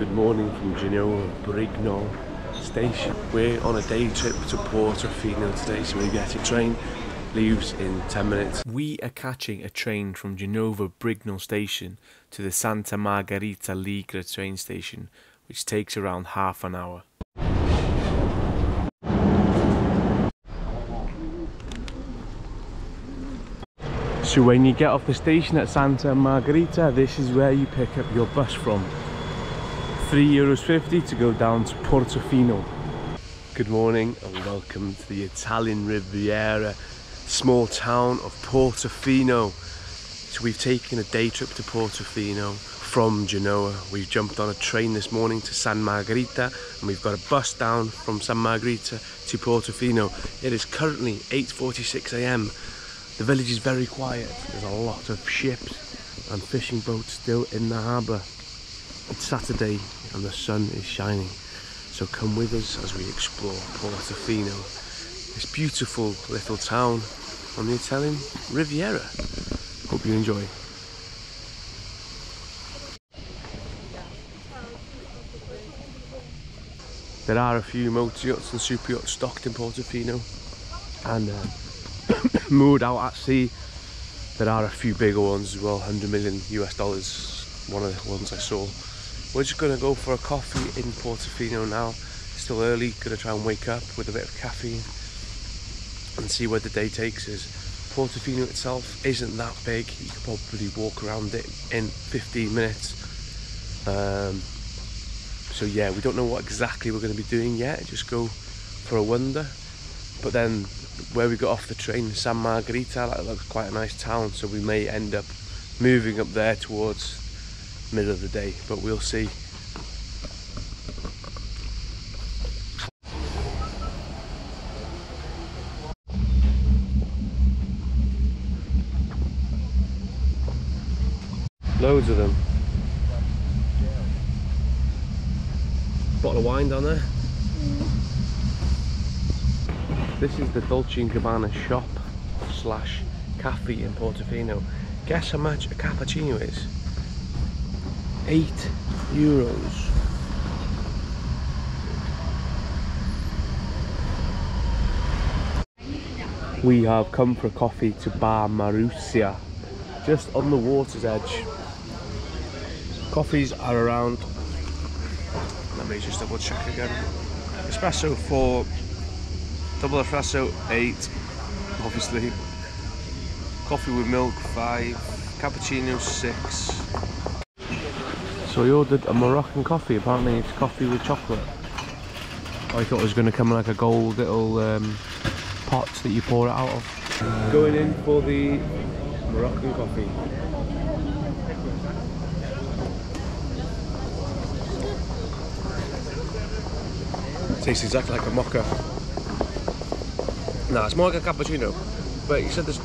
Good morning from Genoa Brigno station. We're on a day trip to Portofino today, so we get a train, leaves in 10 minutes. We are catching a train from Genoa Brigno station to the Santa Margherita Liguria train station, which takes around half an hour. So when you get off the station at Santa Margherita, this is where you pick up your bus from. €3.50 to go down to Portofino. Good morning and welcome to the Italian Riviera, small town of Portofino. So we've taken a day trip to Portofino from Genoa. We've jumped on a train this morning to San Margherita and we've got a bus down from San Margherita to Portofino. It is currently 8:46 AM. The village is very quiet. There's a lot of ships and fishing boats still in the harbour. It's Saturday and the sun is shining. So come with us as we explore Portofino, this beautiful little town on the Italian Riviera. Hope you enjoy. There are a few motor yachts and super yachts stocked in Portofino and moored out at sea. There are a few bigger ones as well, $100 million US, one of the ones I saw. We're just going to go for a coffee in Portofino now. It's still early, going to try and wake up with a bit of caffeine and see where the day takes us. Portofino itself isn't that big, you could probably walk around it in 15 minutes. So yeah, we don't know what exactly we're going to be doing yet, just go for a wander. But then where we got off the train, San Margherita, that looks quite a nice town, so we may end up moving up there towards middle of the day, but we'll see. Loads of them. Bottle of wine down there. This is the Dolce & Gabbana shop slash cafe in Portofino. Guess how much a cappuccino is? €8. We have come for a coffee to Bar Marussia, just on the water's edge. Coffees are around, let me just double check again. Espresso 4, double espresso 8, obviously. Coffee with milk 5, cappuccino 6. So we ordered a Moroccan coffee, apparently it's coffee with chocolate. I thought it was going to come in like a gold little pot that you pour it out of. Going in for the Moroccan coffee. Tastes exactly like a mocha. No, it's more like a cappuccino, but you said there's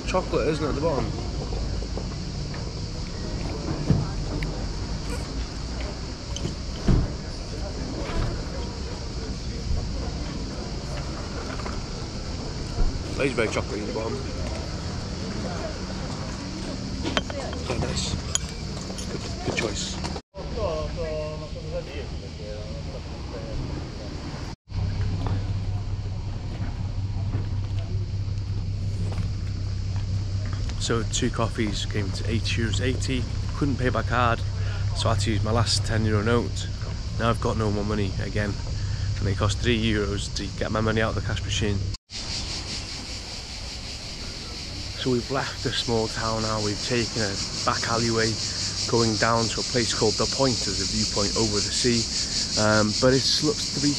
chocolate, isn't it, at the bottom? It's very chocolatey at the bottom. Yeah, nice. Good choice. So 2 coffees came to €8.80. Couldn't pay by card, so I had to use my last €10 note. Now I've got no more money again, and it cost €3 to get my money out of the cash machine. So we've left the small town now. We've taken a back alleyway going down to a place called The Point. There's a viewpoint over the sea, but it looks to be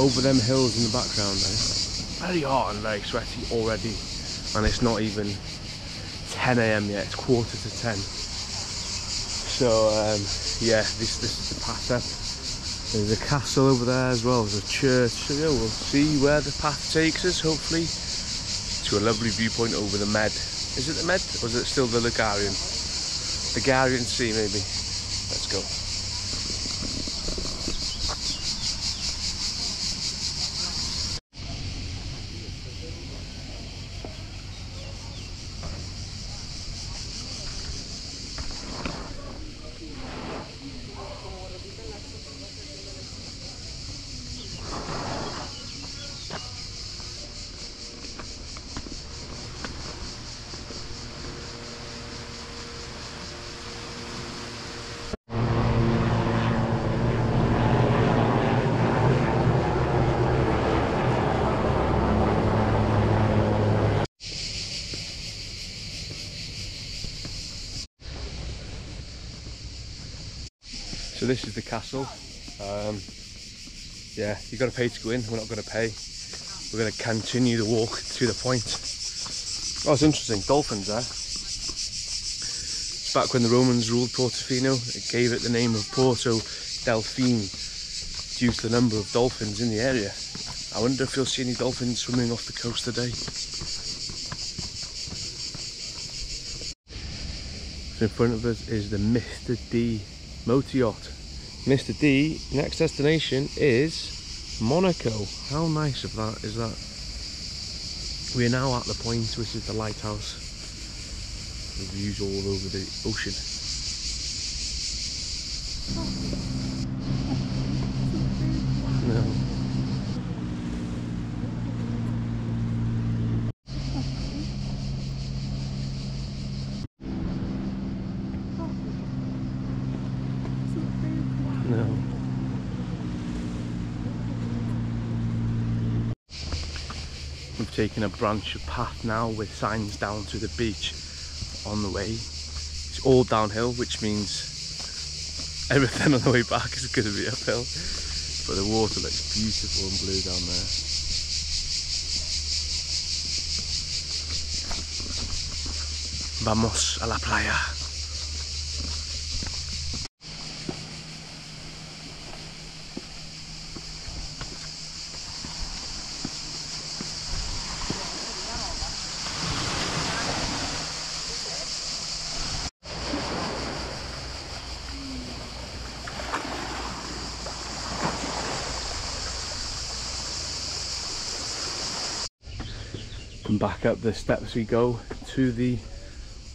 over them hills in the background now. Very hot and very sweaty already, and it's not even 10 AM yet, it's 9:45. So yeah, this is the path up. There's a castle over there as well, there's a church. So yeah, we'll see where the path takes us, hopefully to a lovely viewpoint over the Med. Is it the Med or is it still the Ligurian? Ligurian Sea maybe. Let's go. So this is the castle. Yeah, you got to pay to go in. We're not going to pay. We're going to continue the walk to the point. Oh, it's interesting. Dolphins there. It's back when the Romans ruled Portofino. It gave it the name of Porto Delphine due to the number of dolphins in the area. I wonder if you'll see any dolphins swimming off the coast today. So in front of us is the Mr. D motor yacht. Mr. D, next destination is Monaco. How nice of that is that? We are now at the point, which is the lighthouse. The views all over the ocean. No. No. We've taken a branch of path now with signs down to the beach on the way. It's all downhill, which means everything on the way back is going to be uphill. But the water looks beautiful and blue down there. Vamos a la playa. And back up the steps we go to the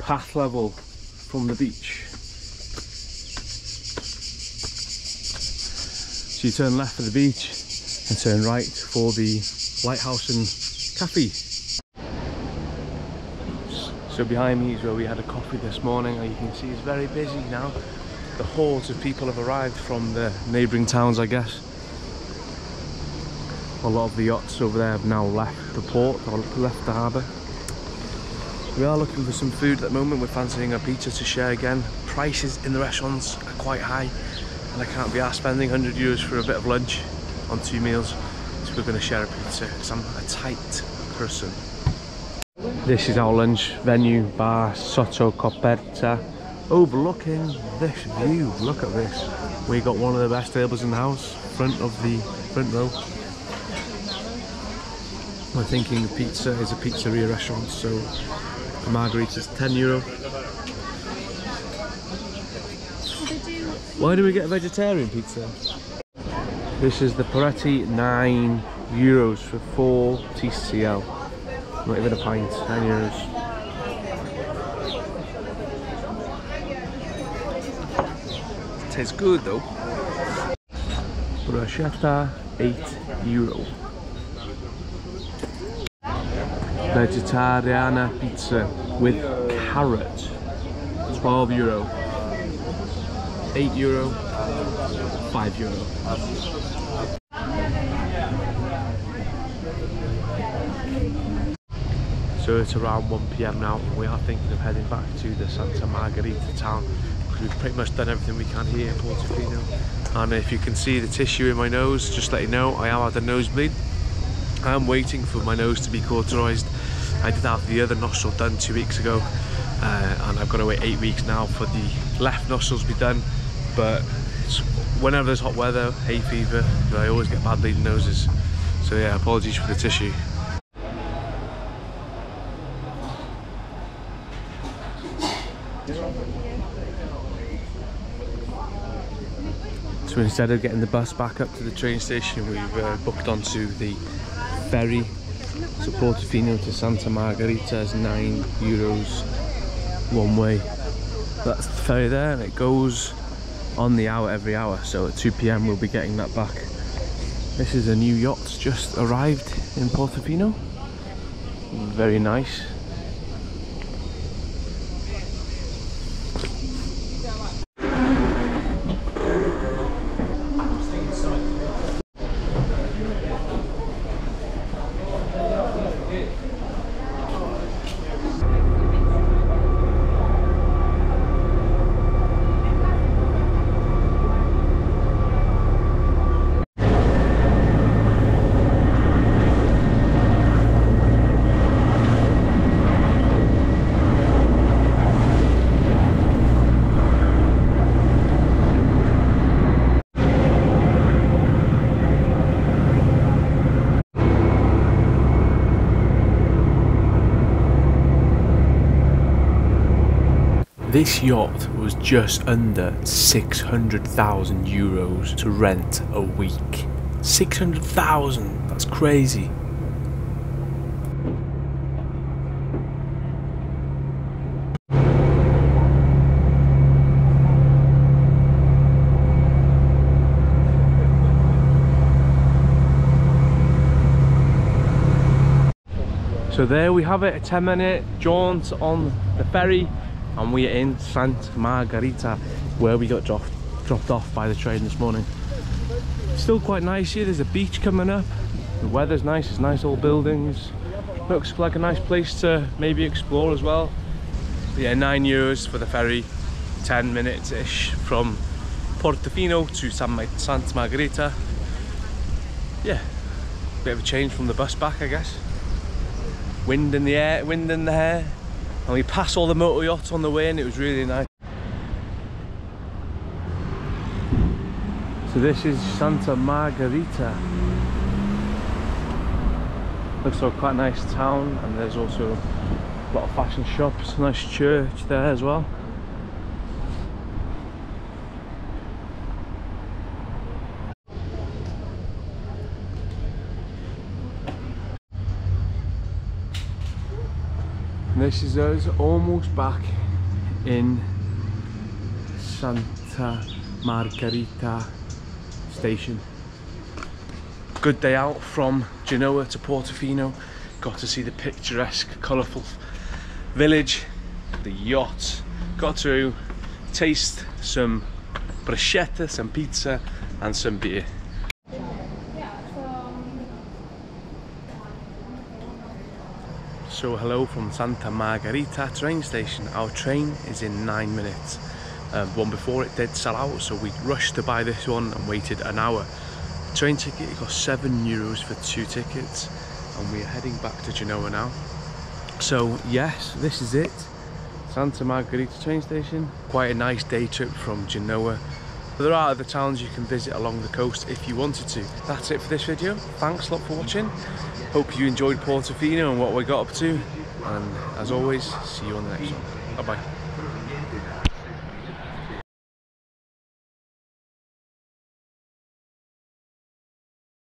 path level from the beach. So you turn left for the beach and turn right for the lighthouse and cafe. So behind me is where we had a coffee this morning, and you can see it's very busy now. The hordes of people have arrived from the neighbouring towns, I guess. A lot of the yachts over there have now left the port or left the harbour. We are looking for some food at the moment. We're fancying a pizza to share again. Prices in the restaurants are quite high, and I can't be arsed spending €100 for a bit of lunch on 2 meals. So we're going to share a pizza because I'm a tight person. This is our lunch venue, bar sotto coperta, overlooking this view. Look at this. We got one of the best tables in the house, front of the front row. I'm thinking the pizza is a pizzeria restaurant, so the margarita is €10. Why do we get a vegetarian pizza? This is the Peretti, €9 for 4 TCL. Not even a pint, €9. Tastes good though. Bruschetta, €8. Vegetariana pizza with carrot, €12. €8, €5. So it's around 1 PM now, and we are thinking of heading back to the Santa Margherita town because we've pretty much done everything we can here in Portofino. And if you can see the tissue in my nose, just let you know I am at a nosebleed. I am waiting for my nose to be cauterized. I did have the other nostril done 2 weeks ago, and I've got to wait 8 weeks now for the left nostrils to be done. But whenever there's hot weather, hay fever, I always get bad bleeding noses. So yeah, apologies for the tissue. So instead of getting the bus back up to the train station, we've booked onto the ferry. So Portofino to Santa Margherita is €9 one way. That's the ferry there, and it goes on the hour every hour. So at 2 PM we'll be getting that back. This is a new yacht just arrived in Portofino. Very nice. This yacht was just under 600,000 euros to rent a week. 600,000, that's crazy. So there we have it, a 10-minute jaunt on the ferry, and we are in Santa Margherita, where we got dropped off by the train this morning. Still quite nice here. There's a beach coming up, the weather's nice, there's nice old buildings, looks like a nice place to maybe explore as well. But yeah, €9 for the ferry, 10 minutes ish from Portofino to Santa Margherita. Yeah, bit of a change from the bus back, I guess. Wind in the air, wind in the hair, and we passed all the motor yachts on the way, and it was really nice. So this is Santa Margherita. Looks like quite a nice town, and there's also a lot of fashion shops, nice church there as well. This is us almost back in Santa Margherita station. Good day out from Genoa to Portofino. Got to see the picturesque, colourful village, the yacht. Got to taste some bruschetta, some pizza and some beer. So hello from Santa Margherita train station. Our train is in 9 minutes. One before it did sell out, so we rushed to buy this one and waited an hour. The train ticket cost €7 for 2 tickets, and we are heading back to Genoa now. So yes, this is it. Santa Margherita train station. Quite a nice day trip from Genoa. There are other towns you can visit along the coast if you wanted to. That's it for this video. Thanks a lot for watching. Hope you enjoyed Portofino and what we got up to. And as always, see you on the next one. Bye bye.